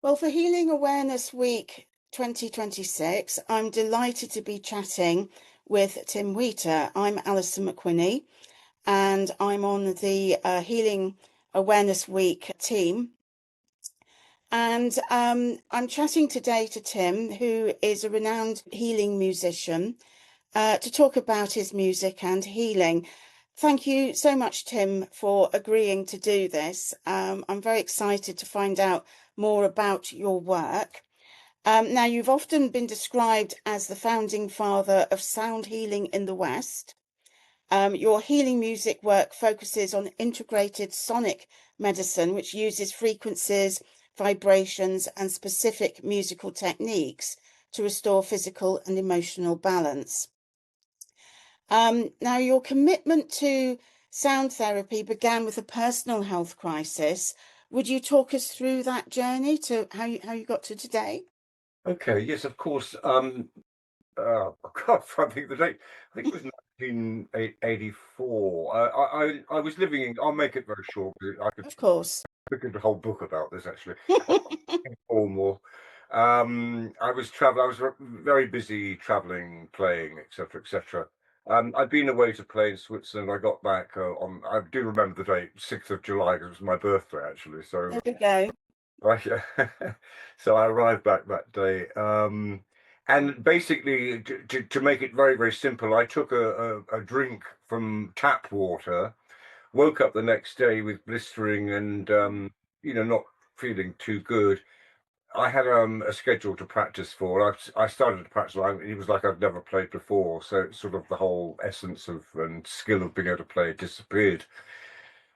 Well, for Healing Awareness Week 2026, I'm delighted to be chatting with Tim Wheater. I'm Alison Mcwhinnie, and I'm on the Healing Awareness Week team. And I'm chatting today to Tim, who is a renowned healing musician, to talk about his music and healing. Thank you so much, Tim, for agreeing to do this. I'm very excited to find out more about your work. Now, you've often been described as the founding father of sound healing in the West. Your healing music work focuses on integrated sonic medicine, which uses frequencies, vibrations, and specific musical techniques to restore physical and emotional balance. Now, your commitment to sound therapy began with a personal health crisis. Would you talk us through that journey to how you got to today? Okay, yes, of course. I can't think of the date. I think it was 1984. I was living in. I'll make it very short because I Of course. could a whole book about this actually. Or more. I was traveling. I was very busy traveling, playing, etc., etc. I'd been away to play in Switzerland. I got back on. I do remember the date, 6th of July, because it was my birthday actually. There So, we go. right, yeah. So I arrived back that day. And basically, to make it very, very simple, I took a drink from tap water, woke up the next day with blistering and, not feeling too good. I had a schedule to practice for. I started to practice. It was like I'd never played before, so it's sort of the whole essence of and skill of being able to play disappeared.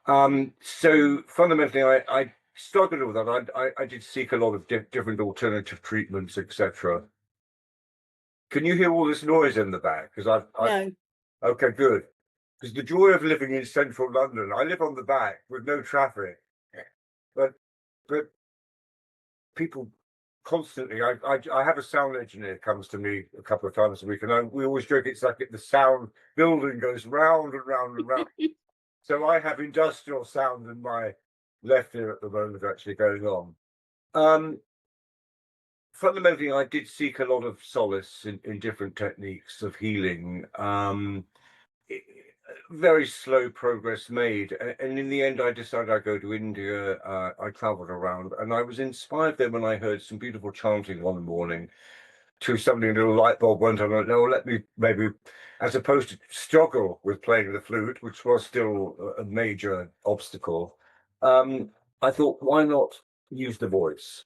So fundamentally, I struggled with that. I did seek a lot of different alternative treatments, etc. Can you hear all this noise in the back? Because I No. okay, good. Because the joy of living in central London, I live on the back with no traffic, but but people constantly. I have a sound engineer comes to me a couple of times a week, and we always joke it's like the sound building goes round and round and round. So I have industrial sound in my left ear at the moment, actually going on. Um, Fundamentally, I did seek a lot of solace in different techniques of healing. I- Very slow progress made, and in the end, I decided I'd go to India. I travelled around, and I was inspired there when I heard some beautiful chanting one morning. To something, a little light bulb went on. No, let me maybe, as opposed to struggle with playing the flute, which was still a major obstacle. Um, I thought, why not use the voice?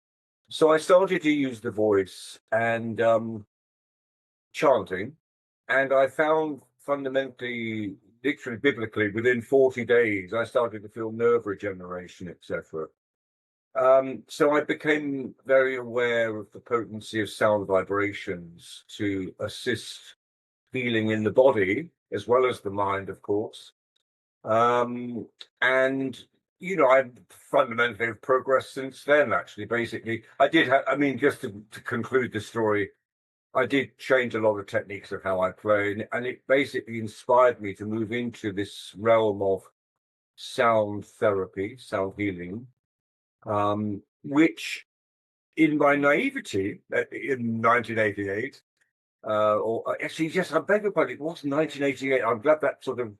So I started to use the voice and chanting, and I found fundamentally, literally biblically, within 40 days, I started to feel nerve regeneration, etc. So I became very aware of the potency of sound vibrations to assist healing in the body as well as the mind, of course. Um, and I fundamentally have progressed since then. Actually, basically, I did. I mean, just to conclude the story, I did change a lot of techniques of how I play, and it basically inspired me to move into this realm of sound therapy, sound healing, which in my naivety in 1988, or actually, yes, I beg your pardon, it was 1988. I'm glad that sort of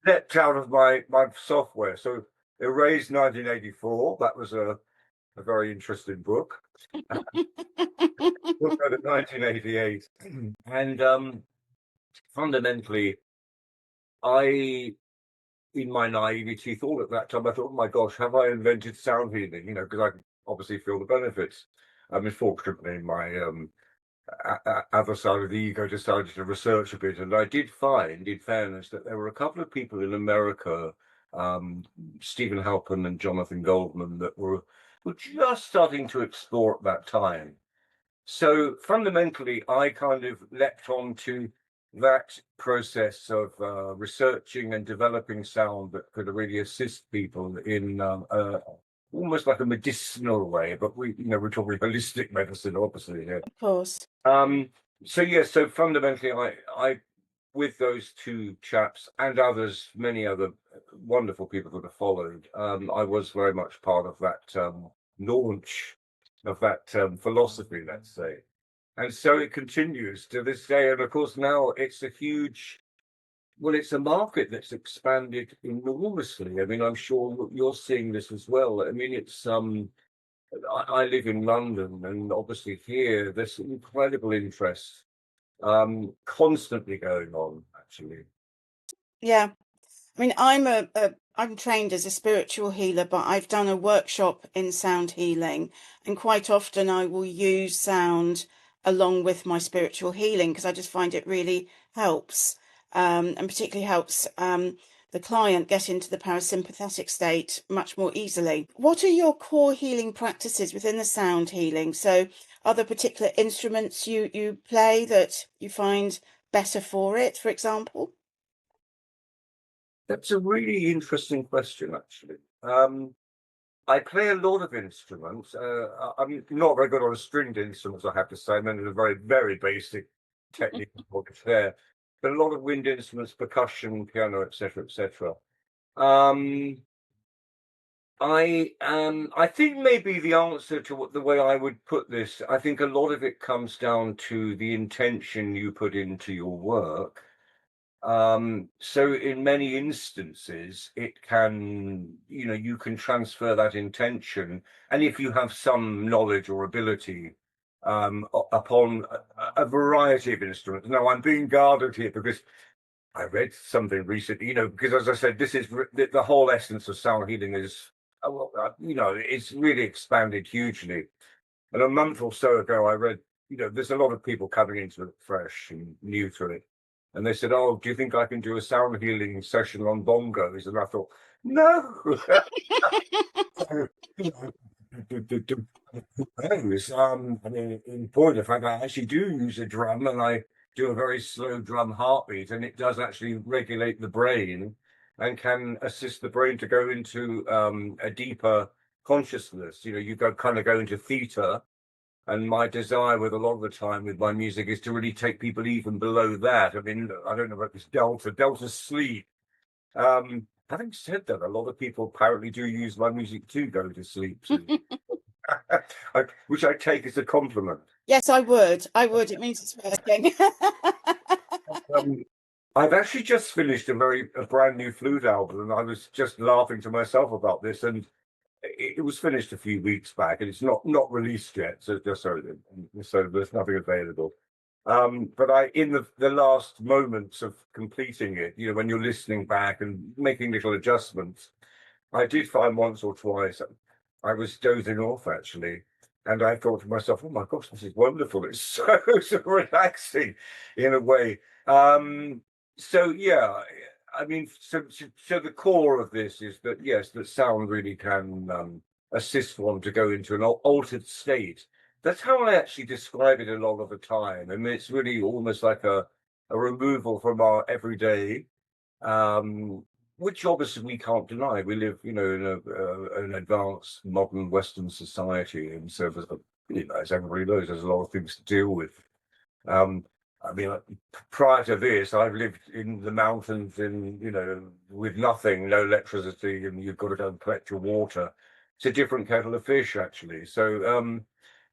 leapt out of my software. So erased 1984. That was a very interesting book. Look at 1988, and fundamentally, I in my naivety thought at that time, I thought, oh my gosh, have I invented sound healing? Because I can obviously feel the benefits. Unfortunately, my other side of the ego decided to research a bit, and I did find, in fairness, that there were a couple of people in America, um, Stephen Halpern and Jonathan Goldman, that were just starting to explore at that time. So fundamentally, I kind of leapt onto that process of researching and developing sound that could really assist people in almost like a medicinal way. But we're talking holistic medicine, obviously here. Of course. Um, so yeah, so fundamentally, I, with those two chaps and others, many other wonderful people that have followed, I was very much part of that launch of that philosophy, let's say. And so it continues to this day. And of course, now it's a huge, well, it's a market that's expanded enormously. I mean, I'm sure you're seeing this as well. I mean, it's I live in London, and obviously here there's incredible interest constantly going on, actually. Yeah. I mean, I'm trained as a spiritual healer, but I've done a workshop in sound healing, and quite often I will use sound along with my spiritual healing because I just find it really helps, and particularly helps the client get into the parasympathetic state much more easily. What are your core healing practices within the sound healing? So, are there particular instruments you play that you find better for it, for example? That's a really interesting question, actually. I play a lot of instruments. I'm not very good on stringed instruments, I have to say. I'm in a very, very basic technique there. But a lot of wind instruments, percussion, piano, etc., etc. Um, I think maybe the answer to the way I would put this, I think a lot of it comes down to the intention you put into your work. So in many instances, it can, you can transfer that intention. And if you have some knowledge or ability upon a variety of instruments. Now, I'm being guarded here because I read something recently, because as I said, this is the whole essence of sound healing is, it's really expanded hugely. And a month or so ago, I read, there's a lot of people coming into it fresh and new to it. And they said, "Oh, do you think I can do a sound healing session on bongos?" And I thought, no. I mean, in point of fact, I actually do use a drum, and I do a very slow drum heartbeat, and it does actually regulate the brain and can assist the brain to go into a deeper consciousness. You go into theta, and my desire with a lot of the time with my music is to really take people even below that. I mean, I don't know about this delta sleep. Having said that, a lot of people apparently do use my music to go to sleep too, which I take as a compliment. Yes, I would. I would. It means it's working. Um, I've actually just finished a brand new flute album, and I was just laughing to myself about this. And it was finished a few weeks back, and it's not released yet. So just so there's nothing available. But in the last moments of completing it, when you're listening back and making little adjustments, I did find once or twice I was dozing off actually, and I thought to myself, "Oh my gosh, this is wonderful! It's so relaxing, in a way." So yeah, I mean, so the core of this is that yes, that sound really can assist one to go into an altered state. That's how I actually describe it a lot of the time. I mean, it's really almost like a removal from our everyday, um, which obviously we can't deny. We live, in an advanced modern Western society, and so there's, as everybody knows, there's a lot of things to deal with. Um, I mean, prior to this, I've lived in the mountains with nothing, no electricity, and you've got to go and collect your water. It's a different kettle of fish, actually. So,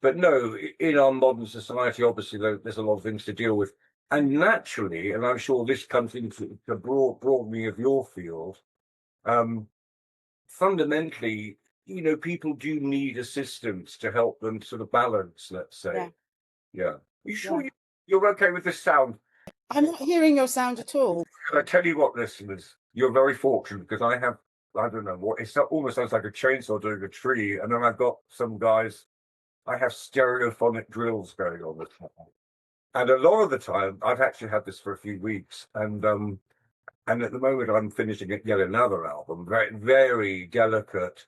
but no, in our modern society, obviously, there's a lot of things to deal with. And naturally, and I'm sure this comes into the broadening of your field, um, fundamentally, people do need assistance to help them sort of balance, let's Yeah, say. Yeah. Are you yeah. sure you're okay with the sound? I'm not hearing your sound at all. I tell you what, listeners, you're very fortunate because I don't know what, almost sounds like a chainsaw doing a tree. And then I've got some guys, I have stereophonic drills going on this time. And a lot of the time, I've actually had this for a few weeks. And at the moment, I'm finishing yet another album, very, very delicate.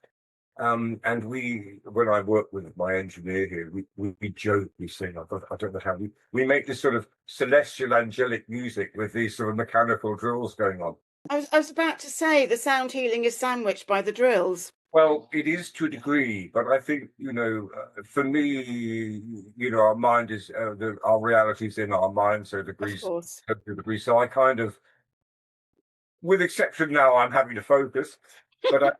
And when I work with my engineer here, we joke, we sing, I don't know how we make this sort of celestial angelic music with these sort of mechanical drills going on. I was about to say the sound healing is sandwiched by the drills. Well, it is to a degree, but I think, for me, our mind is, our reality is in our mind, so Of degrees, course. to degrees. So I kind of, with exception now, I'm having to focus, but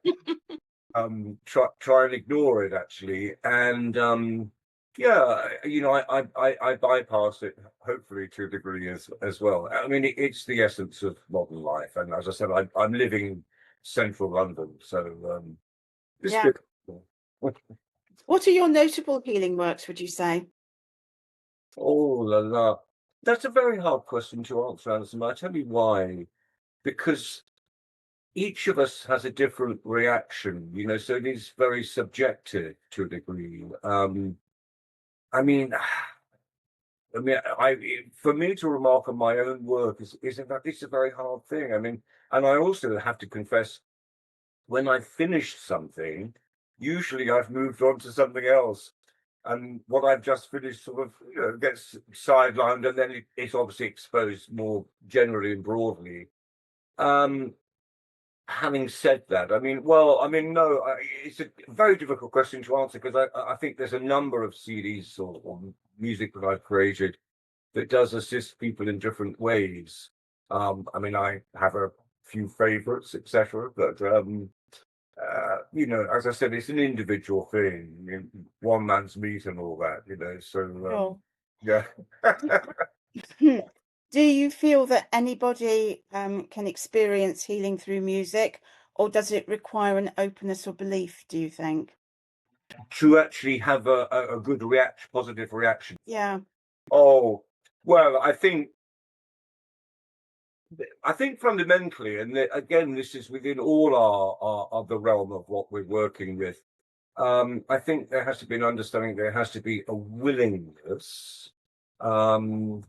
try and ignore it actually. And yeah, I bypass it hopefully to a degree as well. I mean, it's the essence of modern life, and as I said, I'm living in central London, so it's Yeah. good. What are your notable healing works, would you say? Oh la la, that's a very hard question to answer, Alison. I tell you why. Because each of us has a different reaction, so it is very subjective to a degree. I mean, for me to remark on my own work is in fact, it's a very hard thing. I mean, and I also have to confess, when I finished something, usually I've moved on to something else. And what I've just finished sort of, gets sidelined, and then it's obviously exposed more generally and broadly. Um, Having said that, no, it's a very difficult question to answer because I think there's a number of CDs or music that I've created that does assist people in different ways. I have a few favorites, etc., but as I said, it's an individual thing, one man's meat and all that, So Sure. yeah. Do you feel that anybody can experience healing through music, or does it require an openness or belief, do you think? To actually have a good reaction, positive reaction. Yeah. Oh, well, I think fundamentally, and again, this is within all our the realm of what we're working with. I think there has to be an understanding. There has to be a willingness. Um,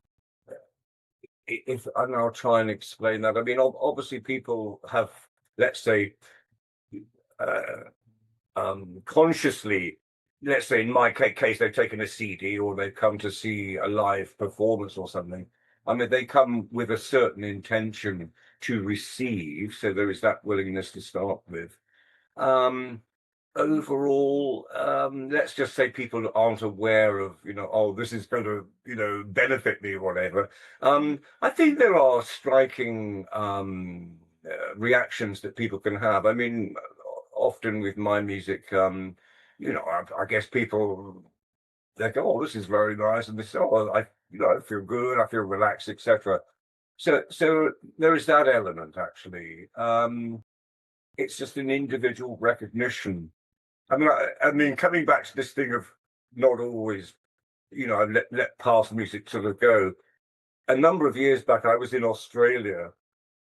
if and I'll try and explain that. I mean, obviously, people have, let's say, uh, consciously, let's say in my case, they've taken a CD or they've come to see a live performance or something. I mean, they come with a certain intention to receive, so there is that willingness to start with. Um, Overall, let's just say people aren't aware of, oh, this is going to, benefit me or whatever. I think there are striking reactions that people can have. I mean, often with my music, I guess people they go, oh, this is very nice, and this, oh, I feel good, I feel relaxed, etc. So there is that element actually. It's just an individual recognition. I mean, coming back to this thing of not always, let past music sort of go. A number of years back, I was in Australia,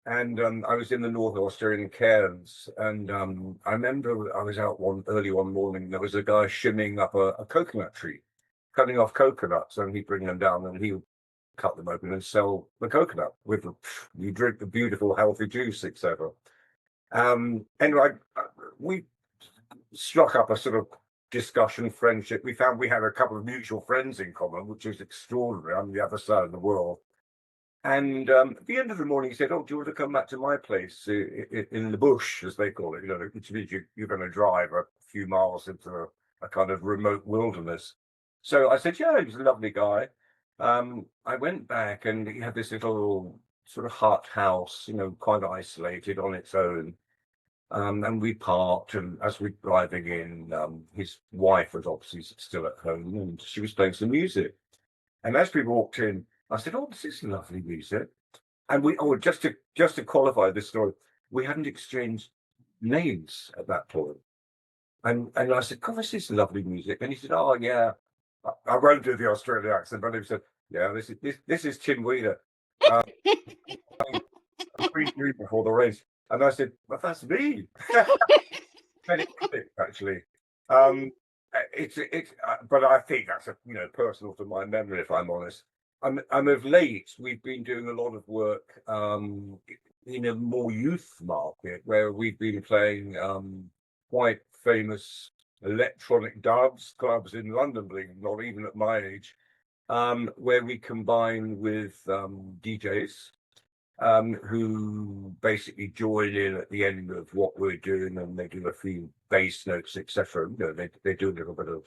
and I was in the north of Australian Cairns, and I remember I was out one morning. There was a guy shimming up a coconut tree, cutting off coconuts, and he'd bring them down, and he would cut them open and sell the coconut with you drink the beautiful healthy juice, etc. Anyway, we struck up a sort of discussion, friendship. We found we had a couple of mutual friends in common, which was extraordinary. I'm the other side of the world. And at the end of the morning, he said, "Oh, do you want to come back to my place in the bush, as they call it? Which means you're going to drive a few miles into a kind of remote wilderness." So I said, "Yeah, he was a lovely guy." I went back, and he had this little sort of hut house, quite isolated on its own. And we parked, and as we were driving in, his wife was obviously still at home, and she was playing some music. And as we walked in, I said, "Oh, this is lovely music." And just to qualify this story, we hadn't exchanged names at that point. And I said, "God, this is lovely music." And he said, "Oh yeah." I won't do the Australian accent, but he said, "Yeah, this is Tim Wheeler. Green Green before the race." And I said, "Well, that's me." Very quick, actually. But I think that's personal to my memory, if I'm honest. I'm of late. We've been doing a lot of work in a more youth market where we've been playing quite famous electronic dance clubs in London, believe it or not, even at my age, where we combine with DJs who basically join in at the end of what we're doing, and they do a few bass notes, etc. They do a little bit of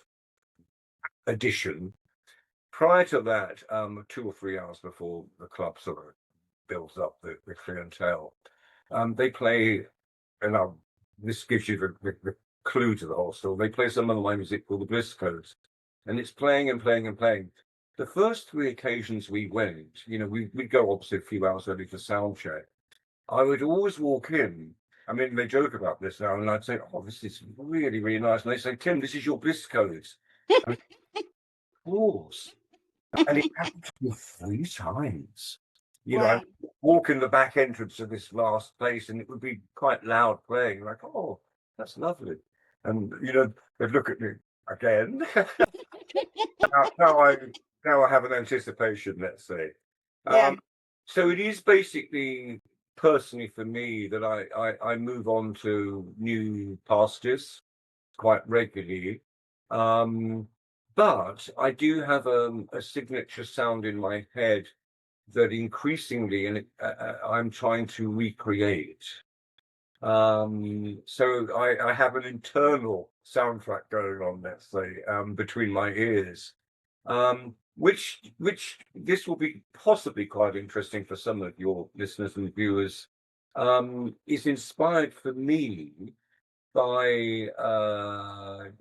addition. Prior to that, 2 or 3 hours before the club sort of builds up the clientele, they play, and this gives you clue to the whole story. They play some of my music called the Bliss Codes, and it's playing and playing and playing. The first three occasions we went, we'd go obviously a few hours early for sound check. I would always walk in. I mean, they joke about this now, and I'd say, "Oh, this is really, really nice." And they say, "Tim, this is your Bliss Codes." And of course, and it happened to me 3 times. I Wow. walk in the back entrance of this last place, and it would be quite loud playing. Like, oh, that's lovely. And they'd look at me again. now, now I now I have an anticipation, let's say. Yeah. So it is basically personally for me that I move on to new pastures quite regularly. Um, but I do have a signature sound in my head that increasingly and I'm trying to recreate. So I have an internal soundtrack going on, let's say, between my ears, which this will be possibly quite interesting for some of your listeners and viewers. Is inspired for me by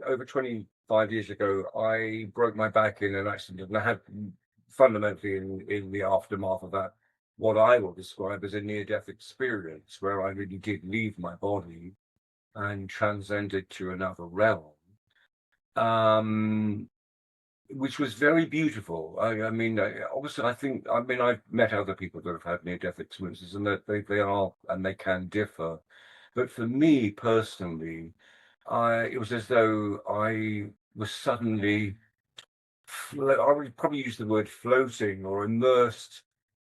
over 25 years ago, I broke my back in an accident, and I had fundamentally in the aftermath of that what I will describe as a near-death experience, where I really did leave my body and transcended to another realm, um, which was very beautiful. I mean, obviously, I've met other people that have had near-death experiences, and that they are and they can differ. But for me personally, it was as though I was suddenly, I would probably use the word floating or immersed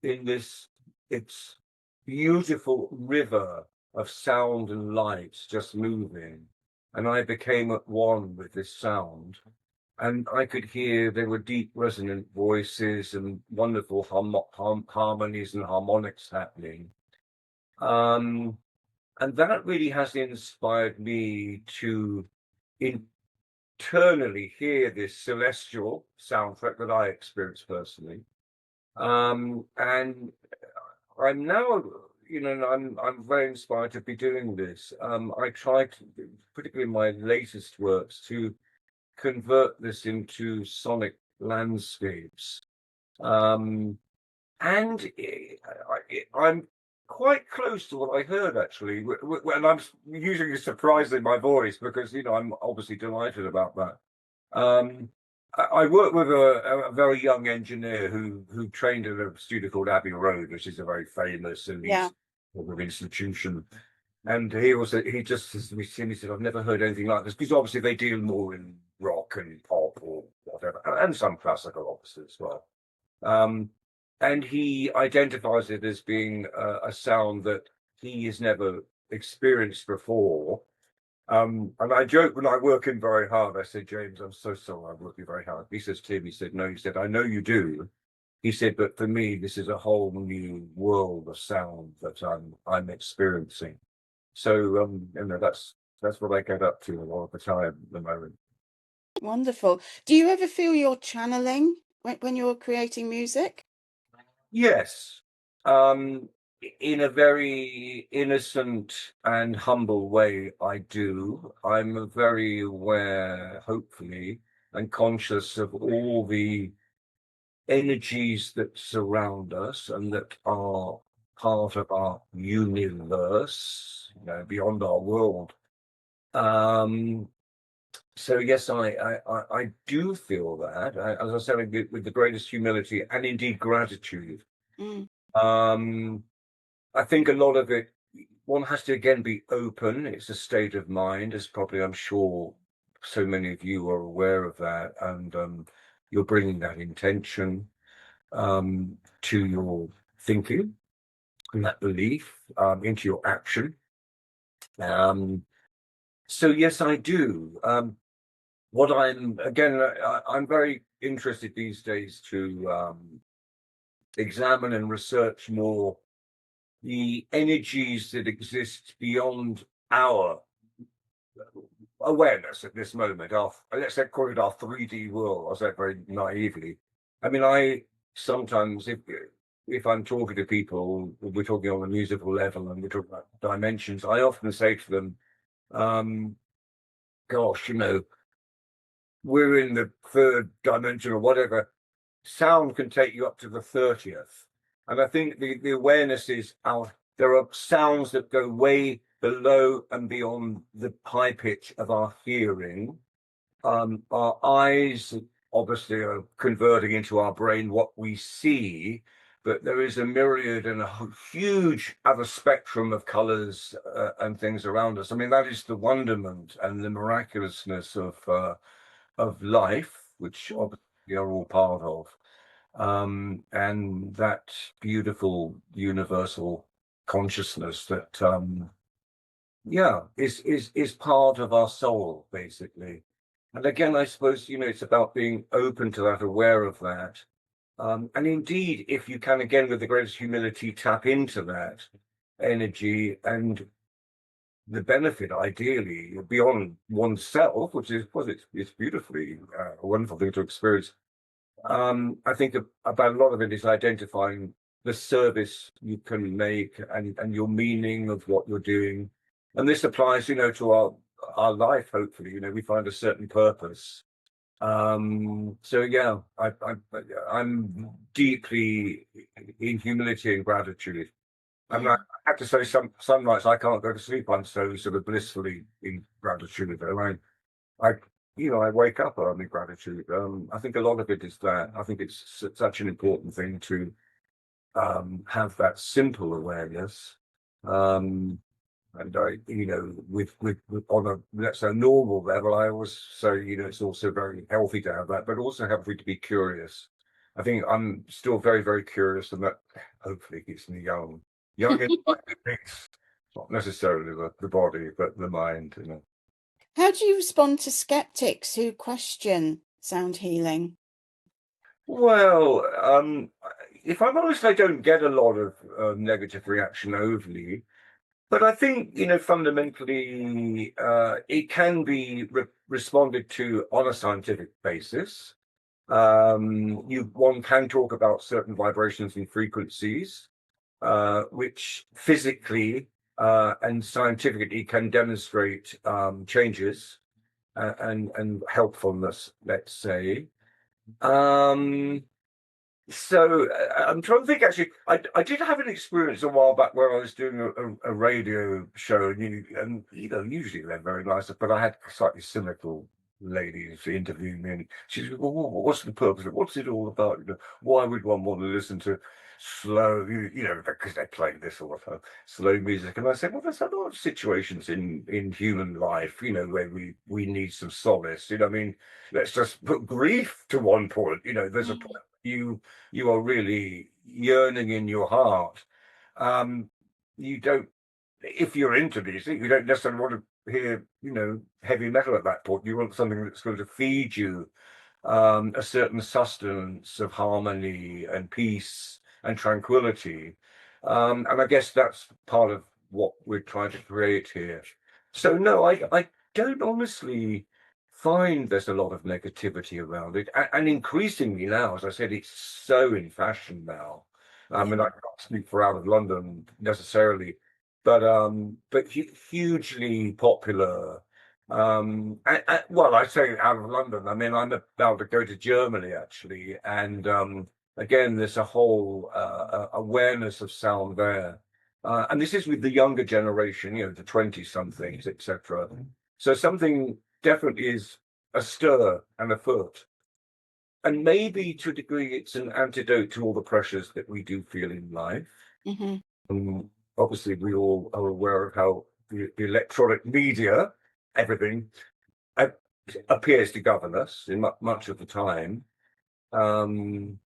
in this, it's beautiful river of sound and light just moving. And I became at one with this sound. And I could hear there were deep resonant voices and wonderful harmonies and harmonics happening. Um, and that really has inspired me to internally hear this celestial soundtrack that I experience personally. And I'm now, I'm very inspired to be doing this. I try to, particularly in my latest works, to convert this into sonic landscapes. Um, and I'm quite close to what I heard actually, and I'm usually surprised in my voice because I'm obviously delighted about that. I work with a very young engineer who trained at a studio called Abbey Road, which is a very famous Yeah. elite sort of institution. And he just says to me, Tim, he said, "I've never heard anything like this," because obviously they deal more in rock and pop or whatever, and some classical obviously as well. Um, and he identifies it as being a sound that he has never experienced before. And I joke when I work in very hard. I say, "James, I'm so sorry, I'm working very hard." He says, "Tim," he said, "No," he said, "I know you do." He said, "But for me, this is a whole new world of sound that I'm experiencing." So that's what I get up to a lot of the time at the moment. Wonderful. Do you ever feel you're channeling when you're creating music? Yes, um, in a very innocent and humble way, I do. I'm very aware, hopefully, and conscious of all the energies that surround us and that are part of our universe, beyond our world. Um, so yes, I do feel that, as I said, with the greatest humility and indeed gratitude. Mm. Um, I think a lot of it, one has to again be open. It's a state of mind, as probably I'm sure so many of you are aware of that, and you're bringing that intention to your thinking and that belief into your action. Um, so yes, I do. What I'm again, I'm very interested these days to examine and research more the energies that exist beyond our awareness at this moment. Let's say call it our 3D world. I say it very naively. I mean, I sometimes, if I'm talking to people, we're talking on a musical level and we're talking about dimensions. I often say to them, um, gosh, we're in the third dimension or whatever. Sound can take you up to the 30th. And I think the awareness is there are sounds that go way below and beyond the high pitch of our hearing. Our eyes obviously are converting into our brain what we see, but there is a myriad and a huge other spectrum of colors and things around us. I mean, that is the wonderment and the miraculousness of life, which obviously we are all part of, and that beautiful universal consciousness that is part of our soul, basically. And again, I suppose, it's about being open to that, aware of that. And indeed, if you can, again, with the greatest humility, tap into that energy and the benefit, ideally, beyond oneself, which is, well, it's beautifully a wonderful thing to experience. I think about a lot of it is identifying the service you can make and your meaning of what you're doing. And this applies, to our life, hopefully, we find a certain purpose. So yeah, I'm deeply in humility and gratitude. And I have to say, some nights I can't go to sleep. I'm so sort of blissfully in gratitude. I I wake up in gratitude. I think a lot of it is that. I think it's such an important thing to have that simple awareness. Um, and with on a, let's say, normal level, I always say, it's also very healthy to have that, but also healthy to be curious. I think I'm still very, very curious, and that hopefully keeps me young. Young in things, not necessarily the body, but the mind. How do you respond to skeptics who question sound healing? Well, if I'm honest, I don't get a lot of negative reaction overly, but I think, fundamentally, it can be responded to on a scientific basis. One can talk about certain vibrations and frequencies, which physically and scientifically can demonstrate changes and helpfulness, let's say. Um, I'm trying to think. Actually, I did have an experience a while back where I was doing a radio show, and usually they're very nice, but I had slightly cynical ladies interviewing me, and she said, "Well, what's the purpose? What's it all about? Why would one want to listen to slow, because they're playing this all the time, slow music?" And I said, "Well, there's a lot of situations in human life, where we need some solace. I mean, let's just put grief to one point. There's a point you are really yearning in your heart. You don't, if you're into music, you don't necessarily want to hear, heavy metal at that point. You want something that's going to feed you a certain sustenance of harmony and peace and tranquility. And I guess that's part of what we're trying to create here. So no, I don't honestly find there's a lot of negativity around it. And increasingly now, as I said, it's so in fashion now. I mean, I can't speak for out of London necessarily, but hugely popular. Well, I say out of London. I mean, I'm about to go to Germany actually, and again, there's a whole awareness of sound there, and this is with the younger generation, the 20 somethings, etc. So something definitely is astir and afoot, and maybe to a degree, it's an antidote to all the pressures that we do feel in life. Mm-hmm. Obviously, we all are aware of how the electronic media, everything, uh, appears to govern us in much of the time. I mean,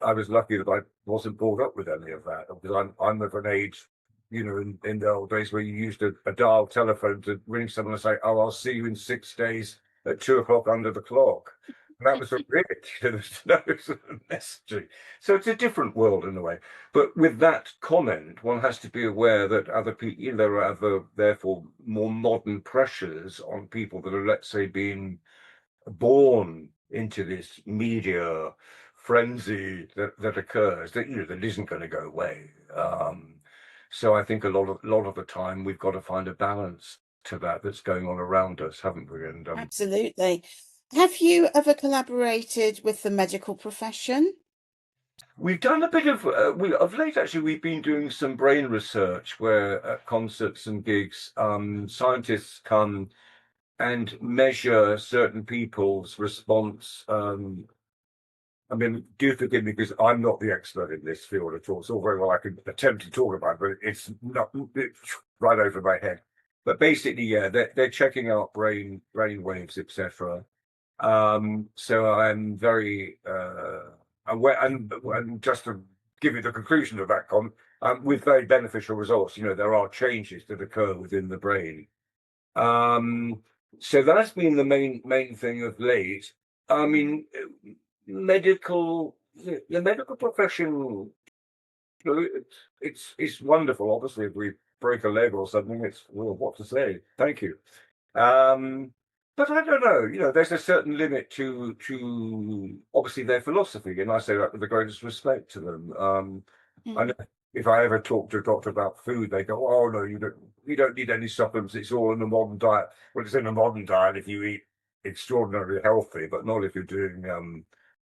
I was lucky that I wasn't brought up with any of that because I'm of an age, in the old days where you used a dial telephone to ring someone and say, "Oh, I'll see you in 6 days at 2 o'clock under the clock." And that was a bit, there's no sort of messaging. So it's a different world in a way. But with that comment, one has to be aware that other people, there are other, therefore, more modern pressures on people that are, let's say, being born into this media frenzy that occurs that isn't going to go away. So I think a lot of the time we've got to find a balance. to that that's going on around us, haven't we? And Absolutely. Have you ever collaborated with the medical profession? we've done a bit of of late. Actually, we've been doing some brain research where at concerts and gigs, scientists come and measure certain people's response. I mean, do forgive me because I'm not the expert in this field at all. It's all very well I could attempt to talk about, but it's not it's right over my head. But basically, yeah, they're checking out brain waves, etc. So I'm very aware, and just to give you the conclusion of that with very beneficial results. You know, there are changes that occur within the brain. Um, so that's been the main thing of late. I mean, the medical profession, you know, it's wonderful. Obviously, if we break a leg or something, it's well, what to say? Thank you. Um, but I don't know. You know, there's a certain limit to obviously their philosophy, and I say that with the greatest respect to them. I Mm, know if I ever talk to a doctor about food, they go, "Oh no, you don't need any supplements. It's all in the modern diet." Well, it's in the modern diet if you eat extraordinarily healthy, but not if you're doing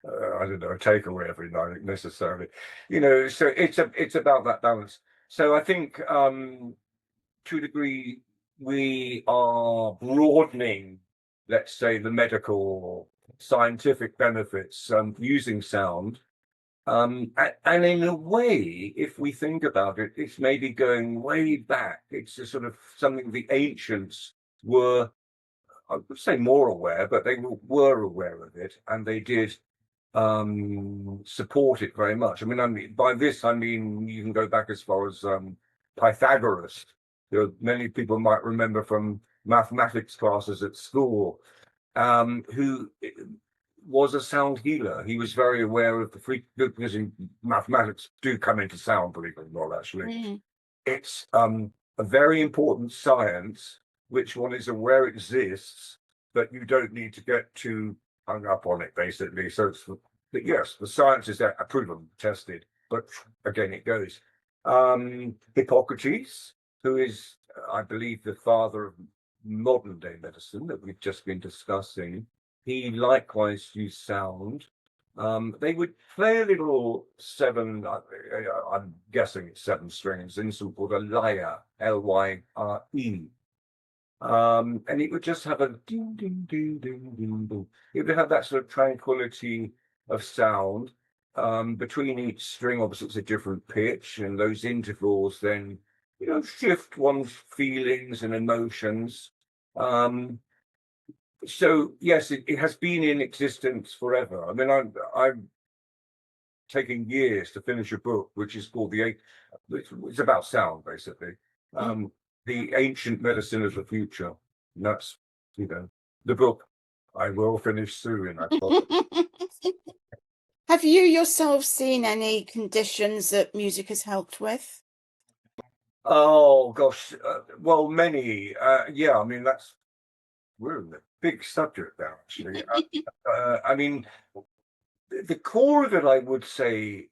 I don't know, a takeaway every night necessarily. You know, so it's about that balance. So I think to a degree we are broadening, let's say, the medical or scientific benefits using sound. And in a way, if we think about it, it's maybe going way back. It's a sort of something the ancients were, I would say, more aware, but they were aware of it, and they did support it very much. I mean, by this I mean you can go back as far as Pythagoras. You know, many people might remember from mathematics classes at school, who was a sound healer. He was very aware of the because in mathematics do come into sound, believe it or not, actually. mm, It's a very important science, which one is aware exists, but you don't need to get too hung up on it, basically. So it's, but yes, the science is there, proven, tested, but again, it goes. Hippocrates, who is, I believe, the father of modern day medicine that we've just been discussing, he likewise used sound. They would play a little seven, I'm guessing it's seven strings, instrument called a lyre, Lyre. And it would just have a ding, ding, ding, ding, ding, ding. It would have that sort of tranquility of sound. Between each string, obviously, it's a different pitch, and those intervals then, you know, shift one's feelings and emotions. Um, so yes, it has been in existence forever. I mean, I'm taking years to finish a book, which is called it's about sound, basically. mm. Um, the Ancient Medicine of the Future. And that's, you know, the book I will finish soon, I promise. Have you yourself seen any conditions that music has helped with? Oh gosh, well, many. Yeah, I mean we're in a big subject now, actually. I mean, the core of it, I would say,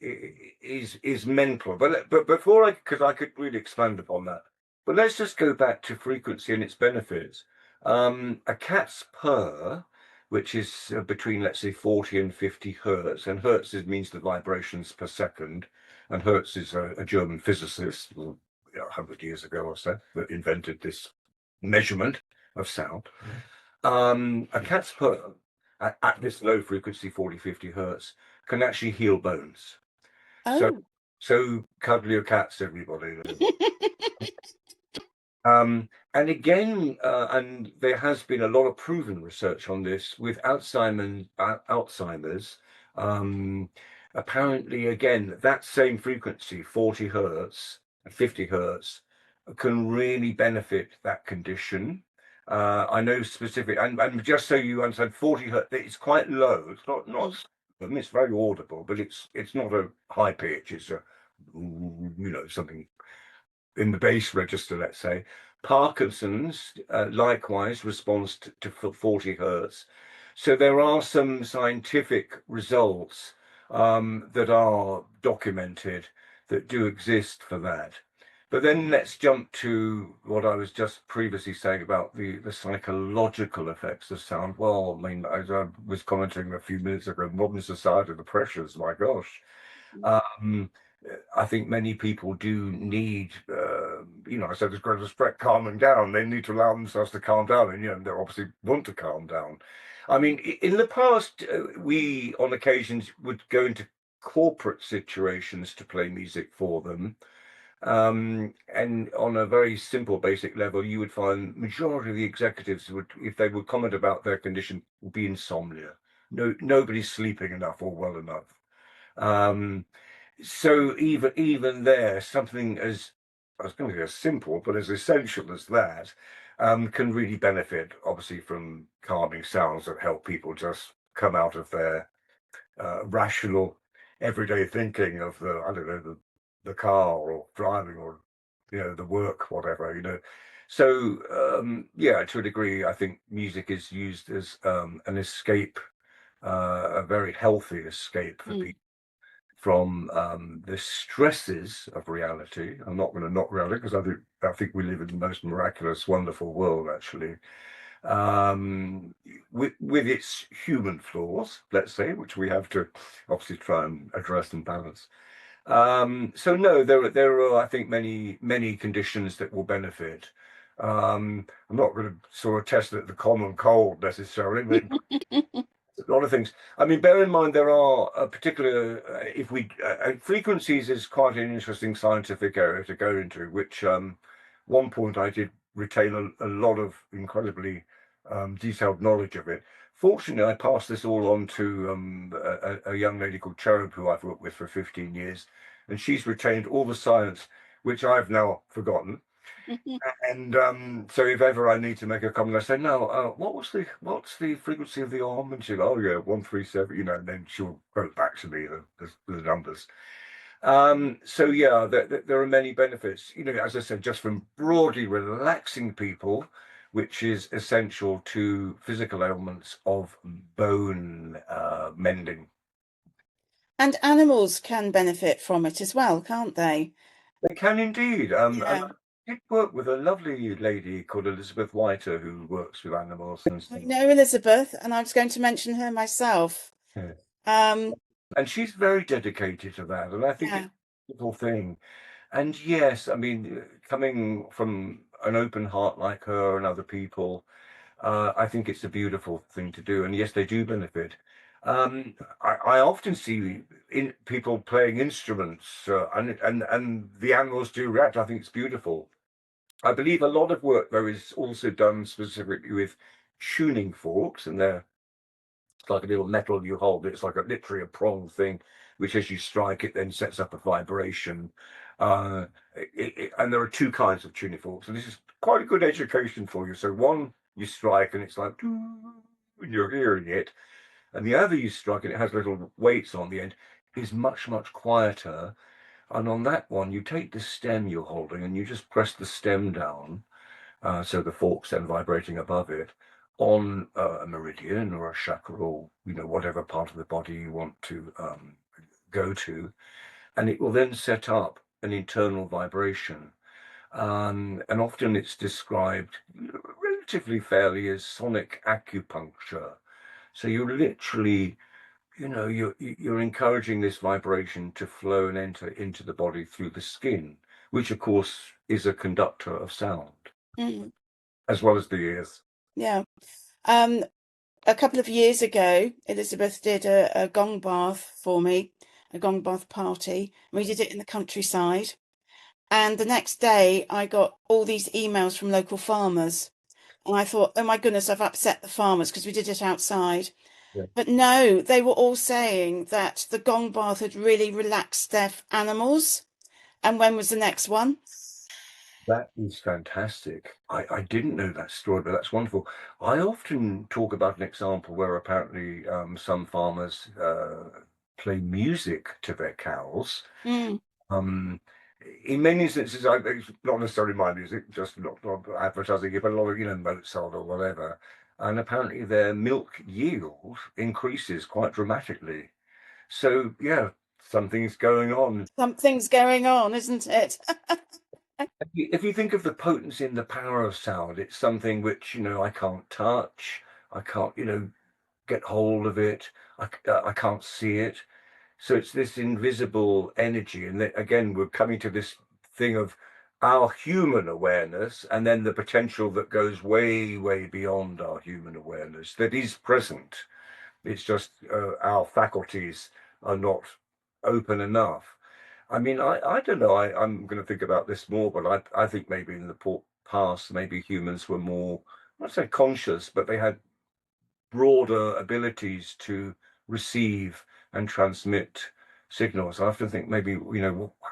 is mental. But before because I could really expand upon that. But let's just go back to frequency and its benefits. A cat's purr, which is between, let's say, 40 and 50 hertz, and means the vibrations per second, and Hertz is a German physicist, well, 100 years ago or so, that invented this measurement of sound. A cat's purr at this low frequency, 40, 50 hertz, can actually heal bones. So, Oh. so cuddle your cats, everybody. And again, and there has been a lot of proven research on this with Alzheimer's. Um, Apparently, again, that same frequency, 40 hertz, 50 hertz, can really benefit that condition. I know specific, and just so you understand, 40 hertz, it's quite low. It's not, Mm, I mean, it's very audible, but it's not a high pitch. It's a, something in the bass register, let's say. Parkinson's likewise responds to 40 hertz. So there are some scientific results that are documented that do exist for that. But then let's jump to what I was just previously saying about the psychological effects of sound. Well, I mean, as I was commenting a few minutes ago, modern society, the pressures, my gosh. Um, I think many people do need, I said as great respect, calming down. They need to allow themselves to calm down, and they obviously want to calm down. I mean, in the past, we on occasions would go into corporate situations to play music for them. And on a very simple, basic level, you would find majority of the executives would, if they would comment about their condition, would be insomnia. No, nobody's sleeping enough or well enough. Um, so even there, something as I was going to say as simple, but as essential as that, can really benefit, obviously, from calming sounds that help people just come out of their rational, everyday thinking of the I don't know the car or driving or the work, whatever. So yeah, to a degree, I think music is used as an escape, a very healthy escape for Mm. people from the stresses of reality. I'm not going to knock reality because I think we live in the most miraculous, wonderful world, actually, with its human flaws, let's say, which we have to obviously try and address and balance. So no, there are, I think, many conditions that will benefit. I'm not going to sort of test the common cold necessarily, but a lot of things. I mean, bear in mind there are a particular, if we frequencies is quite an interesting scientific area to go into. Which one point I did retain a lot of incredibly detailed knowledge of it. Fortunately, I passed this all on to a young lady called Cherub, who I've worked with for 15 years, and she's retained all the science, which I've now forgotten. And so if ever I need to make a comment, I say, no, what's the frequency of the arm? And she'll, oh yeah, 137, and then she'll quote back to me the numbers. So yeah, there are many benefits, as I said, just from broadly relaxing people, which is essential to physical ailments of bone mending. And animals can benefit from it as well, can't they? They can indeed. And Yeah. I did work with a lovely lady called Elizabeth Whiter who works with animals and I stuff. know Elizabeth, and I was going to mention her myself. Yeah. Um, And she's very dedicated to that, and I think it's yeah. a beautiful thing. And yes, I mean, coming from an open heart like her and other people, I think it's a beautiful thing to do. And yes, they do benefit. I often see in people playing instruments, and the animals do react. I think it's beautiful. I believe a lot of work though is also done specifically with tuning forks, and they're it's like a little metal you hold. It's like literally a prong thing, which as you strike it, then sets up a vibration. Uh, and there are two kinds of tuning forks, and this is quite a good education for you. So one you strike, and it's like "Doo," and you're hearing it, and the other you strike, and it has little weights on the end, is much quieter. And on that one, you take the stem you're holding, and you just press the stem down, so the fork's then vibrating above it on a meridian or a chakra or whatever part of the body you want to go to, and it will then set up an internal vibration. And often it's described relatively fairly as sonic acupuncture. So you're literally, you're encouraging this vibration to flow and enter into the body through the skin, which of course is a conductor of sound Mm, as well as the ears. yeah. Um, a couple of years ago, Elizabeth did a gong bath for me, a gong bath party. We did it in the countryside. And the next day, I got all these emails from local farmers. And I thought, oh my goodness, I've upset the farmers because we did it outside. Yeah. But no, they were all saying that the gong bath had really relaxed their animals. And when was the next one? That is fantastic. I didn't know that story, but that's wonderful. I often talk about an example where apparently some farmers play music to their cows. Mm, Um, in many instances, it's not necessarily my music, just not advertising it, but a lot of, Mozart or whatever. And apparently their milk yield increases quite dramatically. So, yeah, something's going on. something's going on, isn't it? If you think of the potency and the power of sound, it's something which, I can't touch. I can't, get hold of it. I can't see it. So it's this invisible energy. And again, we're coming to this thing of our human awareness and then the potential that goes way, way beyond our human awareness that is present. It's just our faculties are not open enough. I mean, I don't know. I'm going to think about this more, but I think maybe in the past, maybe humans were more, I'd say conscious, but they had broader abilities to receive and transmit signals. I often think maybe,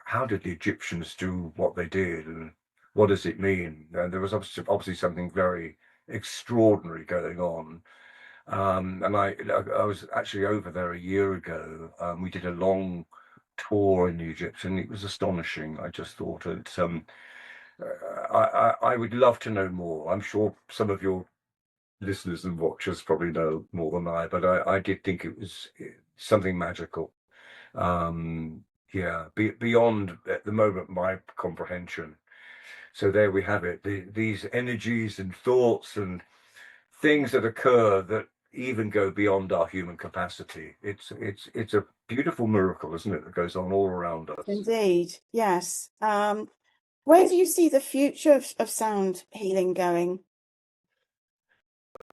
how did the Egyptians do what they did and what does it mean? And there was obviously something very extraordinary going on. And I was actually over there a year ago. We did a long tour in Egypt, and it was astonishing. I just thought I would love to know more. I'm sure some of your listeners and watchers probably know more than I, but I did think it was something magical. Um, yeah, beyond at the moment my comprehension. So there we have it. These energies and thoughts and things that occur that even go beyond our human capacity. It's a beautiful miracle, isn't it, that goes on all around us. Indeed, yes. Where do you see the future of sound healing going?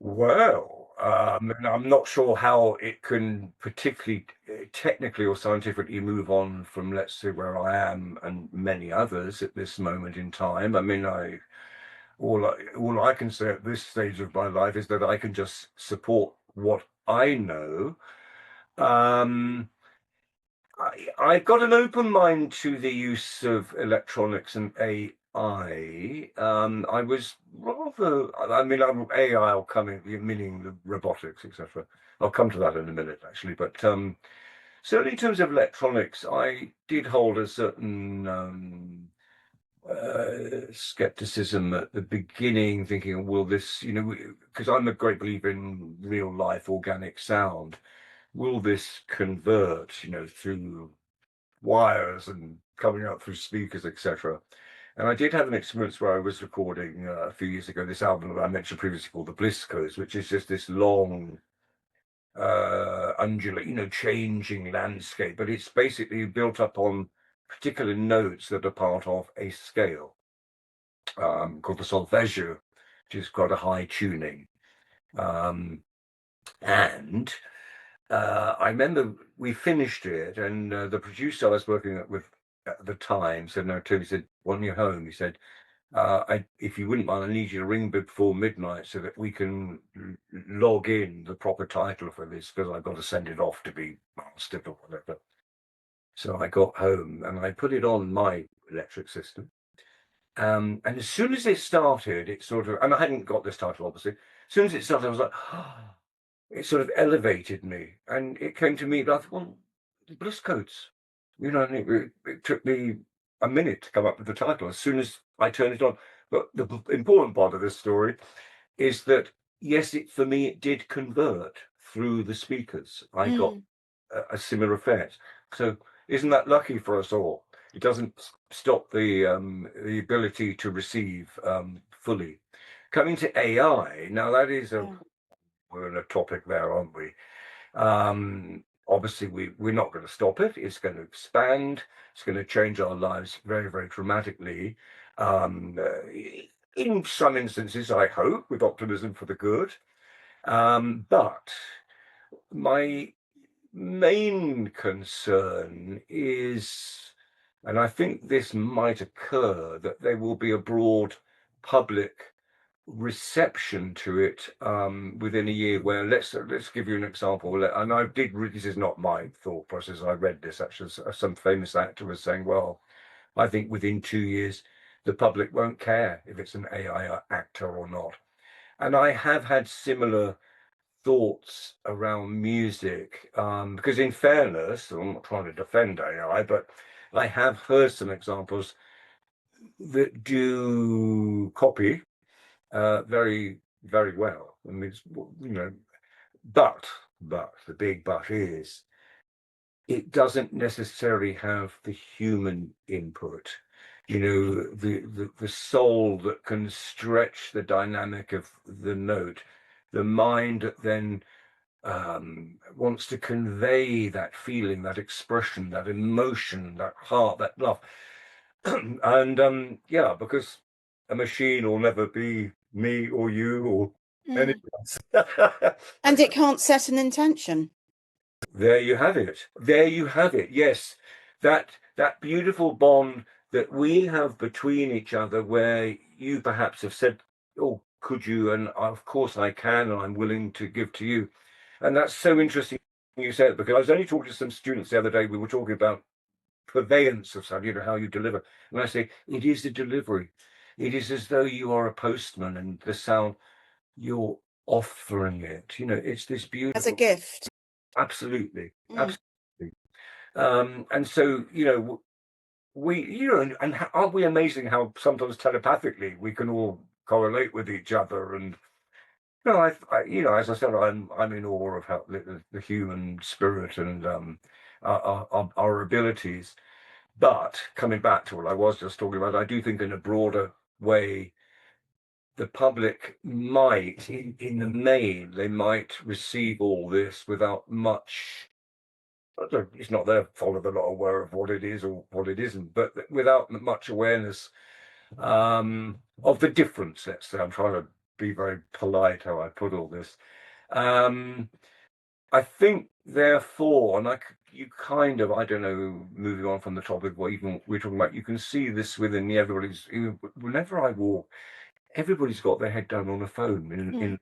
Well, and I'm not sure how it can particularly technically or scientifically move on from, let's say, where I am and many others at this moment in time. I mean, all I can say at this stage of my life is that I can just support what I know. Um, I've got an open mind to the use of electronics and AI. I was rather, I mean, AI will come in, meaning the robotics, etc. I'll come to that in a minute, actually. But certainly in terms of electronics, I did hold a certain skepticism at the beginning, thinking, will this, because I'm a great believer in real life organic sound, will this convert, through wires and coming out through speakers, etc. And I did have an experience where I was recording a few years ago this album that I mentioned previously called the Bliss Coast, which is just this long, undulate, changing landscape. But it's basically built up on particular notes that are part of a scale called the solfeggio, which is quite a high tuning. Um, and I remember we finished it, and the producer I was working with at the time said, "No, Tony," said, "when you're home," he said, if you wouldn't mind, I need you to ring before midnight so that we can log in the proper title for this because I've got to send it off to be mastered or whatever." So I got home and I put it on my electric system. And as soon as it started, it sort of, and I hadn't got this title obviously. As soon as it started, I was like, it sort of elevated me, and it came to me. But I thought, well, the Bliss Codes, and it took me a minute to come up with the title as soon as I turned it on. But the important part of this story is that yes, for me it did convert through the speakers. I got Mm, a similar effect. So isn't that lucky for us all? It doesn't stop the ability to receive fully. Coming to AI, now that is yeah. we're on a topic there, aren't we? Obviously, we're not going to stop it. It's going to expand. It's going to change our lives very, very dramatically. In some instances, I hope, with optimism for the good. But my main concern is, and I think this might occur, that there will be a broad public reception to it within a year. Where let's give you an example. And I did read, this is not my thought process. I read this actually. Some famous actor was saying, "Well, I think within 2 years, the public won't care if it's an AI actor or not." And I have had similar thoughts around music because, in fairness, I'm not trying to defend AI, but I have heard some examples that do copy very, very well. I mean, but the big but is it doesn't necessarily have the human input. the soul that can stretch the dynamic of the note, the mind that then wants to convey that feeling, that expression, that emotion, that heart, that love. And yeah, because a machine will never be me or you or anyone Mm. else. And it can't set an intention. There you have it. There you have it. Yes, that beautiful bond that we have between each other, where you perhaps have said, "Oh, could you?" And of course I can, and I'm willing to give to you. And that's so interesting you said, because I was only talking to some students the other day. We were talking about purveyance of sound, how you deliver. And I say, it is the delivery. It is as though you are a postman and the sound, you're offering it. It's this As a beautiful, gift. absolutely, Mm. absolutely. And so, and aren't we amazing how sometimes telepathically we can all correlate with each other? And as I said, I'm in awe of how the human spirit and our abilities. But coming back to what I was just talking about, I do think in a broader way, the public might, in the main, they might receive all this without much. It's not their fault if they're not aware of what it is or what it isn't, but without much awareness of the difference. Let's say I'm trying to be very polite how I put all this. Um, I think, therefore, and you kind of, I don't know, moving on from the topic, what even we're talking about, you can see this within everybody's. Whenever I walk, everybody's got their head down on a phone, Mm.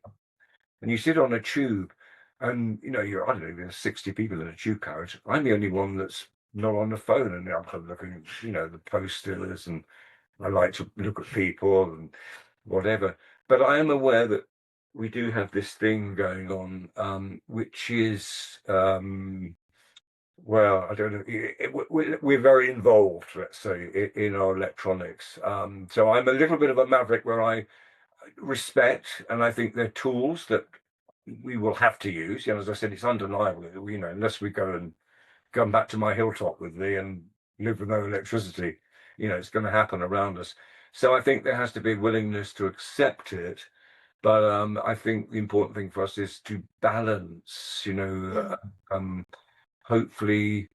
and you sit on a tube, and I don't know, there's 60 people in a tube carriage. I'm the only one that's not on the phone, and I'm kind of looking at, the posters, and I like to look at people and whatever. But I am aware that we do have this thing going on, which is, well, I don't know, we're very involved, let's say, in our electronics. So I'm a little bit of a maverick where I respect, and I think they're tools that we will have to use. As I said, it's undeniable, unless we go and come back to my hilltop with me and live with no electricity, it's going to happen around us. So I think there has to be a willingness to accept it. But I think the important thing for us is to balance, Mm. hopefully,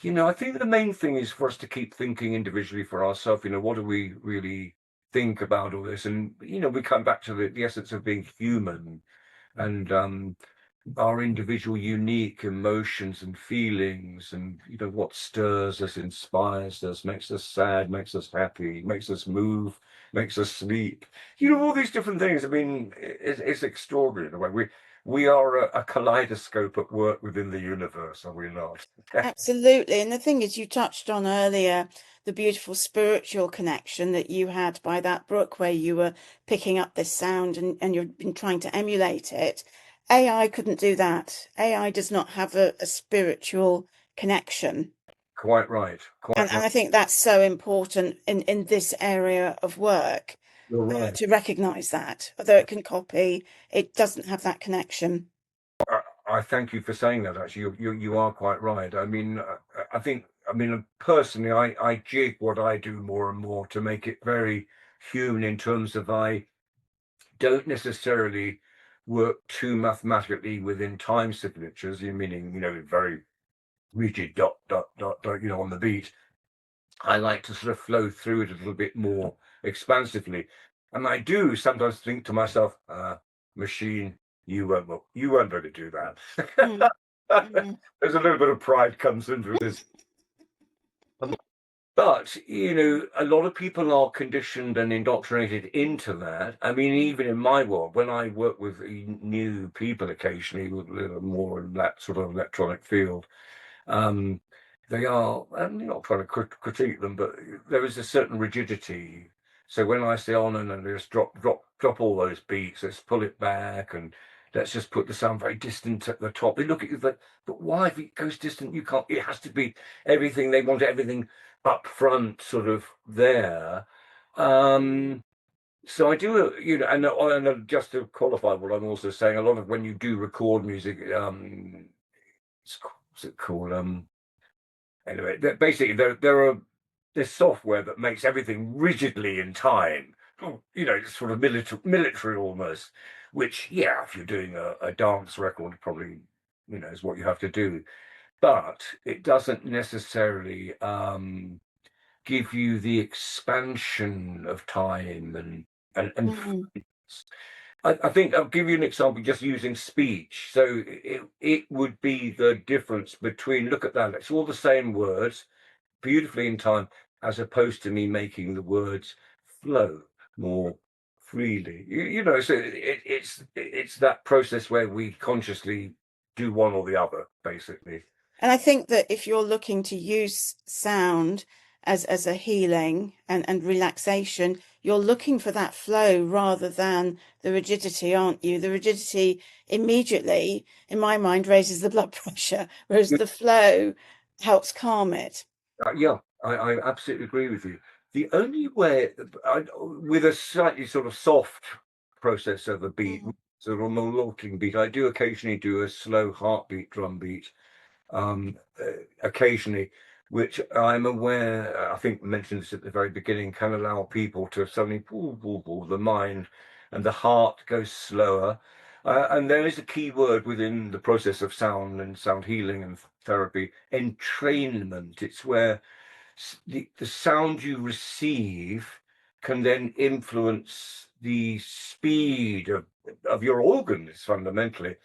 I think the main thing is for us to keep thinking individually for ourselves, what do we really think about all this? And, we come back to the essence of being human, and our individual unique emotions and feelings, and what stirs us, inspires us, makes us sad, makes us happy, makes us move, makes us sleep, all these different things. I mean, it's extraordinary in a way. We are a kaleidoscope at work within the universe, are we not? Absolutely. And the thing is, you touched on earlier the beautiful spiritual connection that you had by that brook where you were picking up this sound and you've been trying to emulate it. AI couldn't do that. AI does not have a spiritual connection. Quite right, quite And right. I think that's so important in this area of work, You're right. to recognize that. Although it can copy, it doesn't have that connection. I thank you for saying that. Actually, you are quite right. I mean, I think, I mean, personally, I jig what I do more and more to make it very human, in terms of I don't necessarily work too mathematically within time signatures. Meaning, very rigid dot dot dot dot, on the beat. I like to sort of flow through it a little bit more expansively. And I do sometimes think to myself, machine, you won't be able to do Mm, that. mm, There's a little bit of pride comes into this. But, a lot of people are conditioned and indoctrinated into that. I mean, mm, even in my world, when I work with new people occasionally, with a little more in that sort of electronic field, um, they are, I'm not trying to critique them, but there is a certain rigidity. So when I say, oh, no, no, just drop all those beats, let's pull it back, and let's just put the sound very distant at the top. They look at you like, but why? If it goes distant, you can't, it has to be everything. They want everything up front, sort of there. Um, so I do, and just to qualify what I'm also saying, a lot of when you do record music, what's it called? Anyway, basically, there are there's software that makes everything rigidly in time. It's sort of military almost. Which, yeah, if you're doing a dance record, probably is what you have to do. But it doesn't necessarily give you the expansion of time and Mm, I think I'll give you an example just using speech. So it would be the difference between, look at that, it's all the same words, beautifully in time, as opposed to me making the words flow more freely. So it's that process where we consciously do one or the other, basically. and I think that if you're looking to use sound as a healing and relaxation, you're looking for that flow rather than the rigidity, aren't you? The rigidity immediately, in my mind, raises the blood pressure, whereas the flow helps calm it. Yeah, I absolutely agree with you. The only way, with a slightly sort of soft process of a beat, Mm, sort of a lilting beat, I do occasionally do a slow heartbeat drum beat, occasionally, which I'm aware, I think I mentioned this at the very beginning, can allow people to suddenly pull the mind and the heart goes slower. And there is a key word within the process of sound and sound healing and therapy, entrainment. It's where the sound you receive can then influence the speed of your organs fundamentally.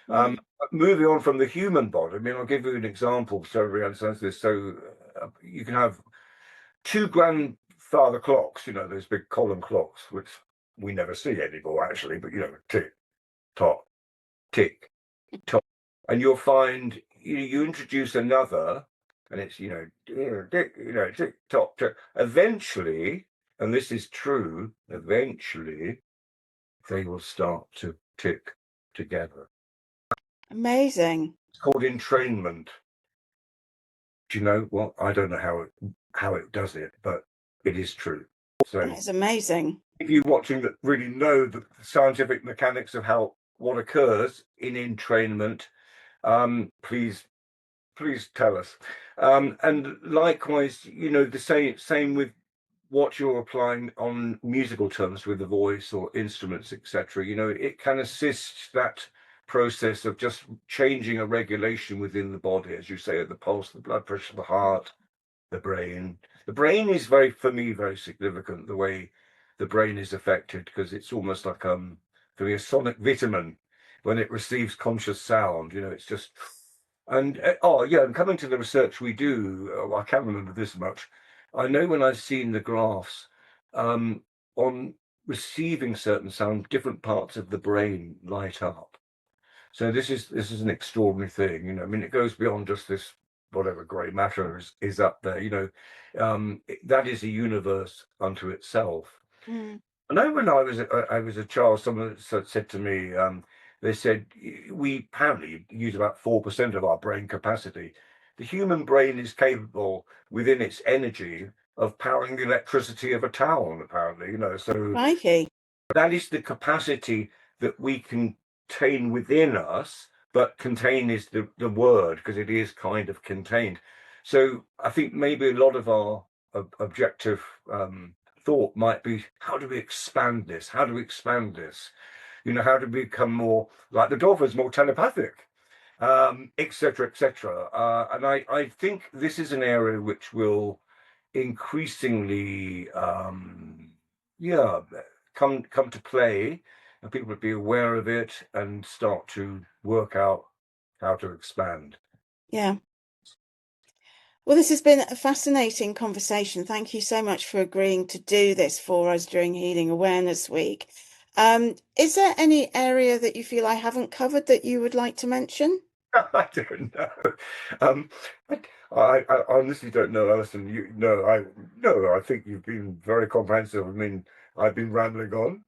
mm. Moving on from the human body, I mean, I'll give you an example so everybody understands this. So you can have two grandfather clocks, those big column clocks, which we never see anymore actually, but tick tock, tick top, and you'll find you introduce another, and it's tick tock tick. Eventually, and this is true, eventually they will start to tick together. Amazing. It's called entrainment. Do you know what? I don't know how it does it, but it is true. So That is amazing. if you're watching that really know the scientific mechanics of how what occurs in entrainment, please tell us. And likewise, the same with what you're applying on musical terms with the voice or instruments, etc. It can assist that process of just changing a regulation within the body, as you say, the pulse, the blood pressure, the heart, the brain. The brain is for me, very significant, the way the brain is affected, because it's almost like for me, a sonic vitamin when it receives conscious sound. It's just and oh yeah, and coming to the research we do, I can't remember this much. I know when I've seen the graphs um, on receiving certain sound, different parts of the brain light up. So this is an extraordinary thing, I mean, it goes beyond just this whatever grey matter is up there, that is a universe unto itself. Mm. I know when I was a child, someone said to me, they said we apparently use about 4% of our brain capacity. The human brain is capable within its energy of powering the electricity of a town, apparently, so Crikey. that is the capacity that we contain within us, but contain is the word because it is kind of contained. So I think maybe a lot of our objective thought might be, how do we expand this? How do we expand this? How do we become more like the dolphins, more telepathic, etc., etc. And I think this is an area which will increasingly, yeah, come to play, and people would be aware of it and start to work out how to expand. Yeah. Well, this has been a fascinating conversation. Thank you so much for agreeing to do this for us during Healing Awareness Week. Is there any area that you feel I haven't covered that you would like to mention? I don't know. Um, I honestly don't know, Alison. I think you've been very comprehensive. I mean, I've been rambling on.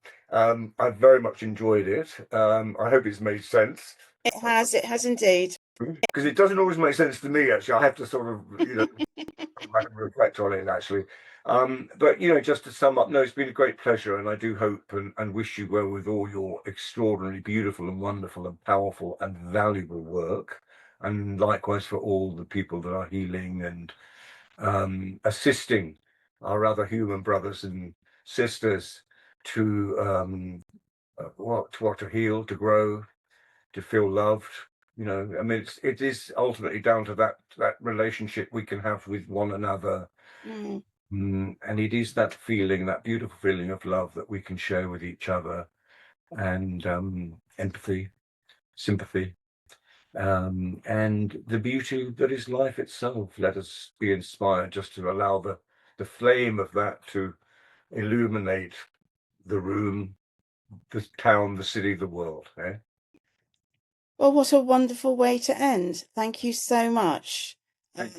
I've very much enjoyed it. I hope it's made sense. It has indeed. Because it doesn't always make sense to me, actually. I have to sort of, come back and reflect on it, actually. But, just to sum up, no, it's been a great pleasure, and I do hope and wish you well with all your extraordinarily beautiful and wonderful and powerful and valuable work. And likewise for all the people that are healing and assisting our other human brothers and sisters to to heal, to grow, to feel loved. You know, I mean, it is ultimately down to that relationship we can have with one another. Mm. And it is that feeling, that beautiful feeling of love that we can share with each other, and empathy, sympathy, and the beauty that is life itself. Let us be inspired just to allow the flame of that to illuminate the room, the town, the city, the world. Eh? Well, what a wonderful way to end. Thank you so much,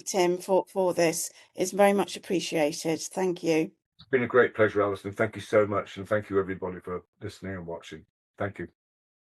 Tim, for this. It's very much appreciated. Thank you. It's been a great pleasure, Alison. Thank you so much, and thank you everybody for listening and watching. Thank you.